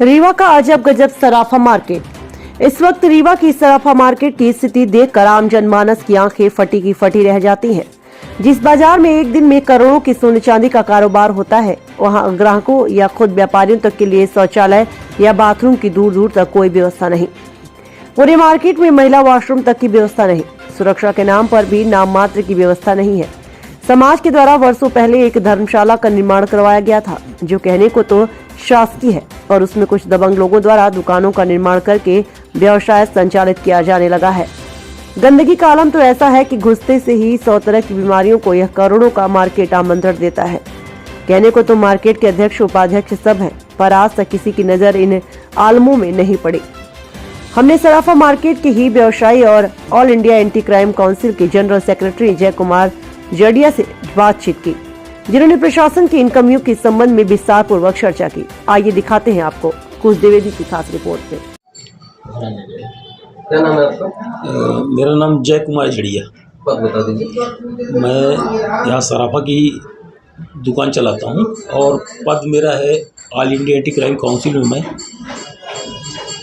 रीवा का अजब गजब सराफा मार्केट। इस वक्त रीवा की सराफा मार्केट की स्थिति देखकर आम जनमानस की आंखें फटी की फटी रह जाती हैं। जिस बाजार में एक दिन में करोड़ों की सोने चांदी का कारोबार होता है, वहां ग्राहकों या खुद व्यापारियों तक के लिए शौचालय या बाथरूम की दूर दूर तक कोई व्यवस्था नहीं। पूरे मार्केट में महिला वॉशरूम तक की व्यवस्था नहीं। सुरक्षा के नाम पर भी नाम मात्र की व्यवस्था नहीं है। समाज के द्वारा वर्षों पहले एक धर्मशाला का निर्माण करवाया गया था, जो कहने को तो शासकीय है, और उसमें कुछ दबंग लोगों द्वारा दुकानों का निर्माण करके व्यवसाय संचालित किया जाने लगा है। गंदगी का आलम तो ऐसा है कि घुसते से ही 100 तरह की बीमारियों को यह करोड़ों का मार्केट आमंत्रण देता है। कहने को तो मार्केट के अध्यक्ष उपाध्यक्ष सब हैं, पर आज तक किसी की नजर इन आलमों में नहीं पड़ी। हमने सराफा मार्केट के ही व्यवसायी और all India anti crime council के जनरल सेक्रेटरी जय कुमार जड़िया से बातचीत की, जिन्होंने प्रशासन की इन कमियों के संबंध में विस्तार पूर्वक चर्चा की। आइए दिखाते हैं आपको कुछ द्विवेदी की खास रिपोर्ट से। क्या नाम है आपका? मेरा नाम जय कुमार जड़िया। बात बता दीजिए। मैं यहाँ सराफा की दुकान चलाता हूँ और पद मेरा है all India anti crime council में मैं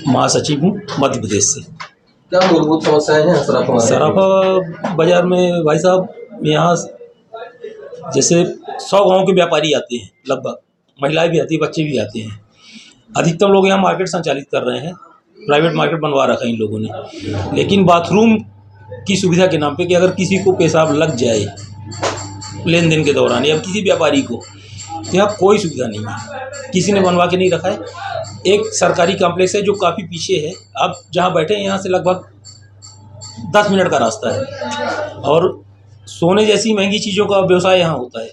महासचिव हूँ मध्य प्रदेश से। क्या मूलभूत समस्याएं हैं सराफा बाजार में भाई साहब, यहाँ जैसे 100 गाँव के व्यापारी आते हैं, लगभग महिलाएं भी आती हैं, बच्चे भी आते हैं। अधिकतम लोग यहाँ मार्केट संचालित कर रहे हैं, प्राइवेट मार्केट बनवा रखा है इन लोगों ने। लेकिन बाथरूम की सुविधा के नाम पे कि अगर किसी को पेशाब लग जाए लेन देन के दौरान या किसी व्यापारी को, तो यहाँ कोई सुविधा नहीं है, किसी ने बनवा के नहीं रखा है। एक सरकारी कॉम्प्लेक्स है जो काफ़ी पीछे है, आप जहाँ बैठे हैं यहाँ से लगभग 10 मिनट का रास्ता है, और सोने जैसी महंगी चीज़ों का व्यवसाय यहाँ होता है।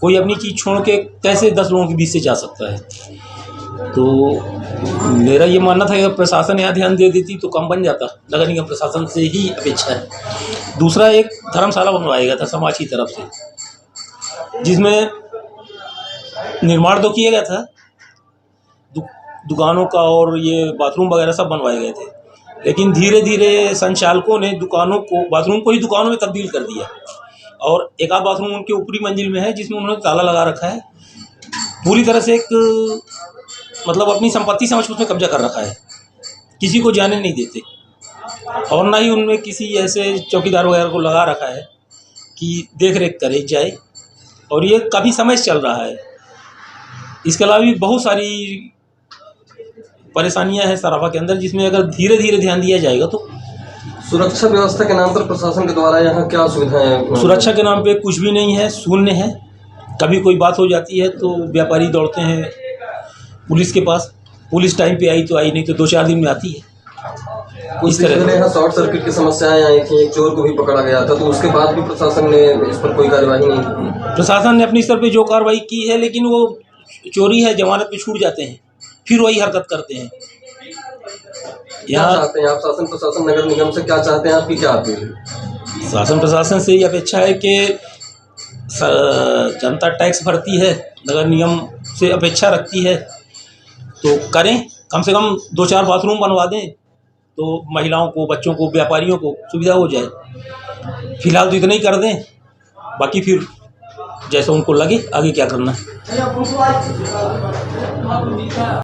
कोई अपनी चीज़ छोड़ के कैसे 10 लोगों के बीच से जा सकता है? तो मेरा ये मानना था कि अगर प्रशासन यहाँ ध्यान दे देती तो कम बन जाता। नगर निगम प्रशासन से ही अपेक्षा है। दूसरा, एक धर्मशाला बनवाया गया था समाज की तरफ से, जिसमें निर्माण तो किया गया था, दुकानों का और ये बाथरूम वगैरह सब बनवाए गए थे, लेकिन धीरे धीरे संचालकों ने दुकानों को, बाथरूम को ही दुकानों में तब्दील कर दिया। और एक आध बाथरूम उनके ऊपरी मंजिल में है जिसमें उन्होंने ताला लगा रखा है। पूरी तरह से एक मतलब अपनी संपत्ति समझ के उसमें कब्जा कर रखा है, किसी को जाने नहीं देते। और ना ही उनमें किसी ऐसे चौकीदार वगैरह को लगा रखा है कि देख रेख करे जाए, और ये काफ़ी समय से चल रहा है। इसके अलावा भी बहुत सारी परेशानियां हैं सराफा के अंदर, जिसमें अगर धीरे धीरे ध्यान दिया जाएगा तो। सुरक्षा व्यवस्था के नाम पर प्रशासन के द्वारा यहाँ क्या सुविधाएं? सुरक्षा के नाम पे कुछ भी नहीं है, शून्य है। कभी कोई बात हो जाती है तो व्यापारी दौड़ते हैं पुलिस के पास। पुलिस टाइम पे आई तो आई, नहीं तो 2-4 दिन में आती है। इस तरह यहाँ शॉर्ट सर्किट की समस्याएं आई थी, एक चोर को भी पकड़ा गया था, तो उसके बाद भी प्रशासन ने इस पर कोई कार्रवाई नहीं की। प्रशासन ने अपनी स्तर पे जो कार्रवाई की है, लेकिन वो चोरी है, जमानत पे छूट जाते हैं, फिर वही हरकत करते हैं। क्या चाहते हैं आप शासन प्रशासन नगर निगम से? क्या चाहते हैं, आपकी क्या अपील है? शासन प्रशासन से ये अपेक्षा है कि जनता टैक्स भरती है, नगर निगम से अपेक्षा रखती है तो करें, कम से कम 2-4 बाथरूम बनवा दें तो महिलाओं को, बच्चों को, व्यापारियों को सुविधा हो जाए। फिलहाल तो इतना ही कर दें, बाकी फिर जैसा उनको लगे आगे क्या करना है।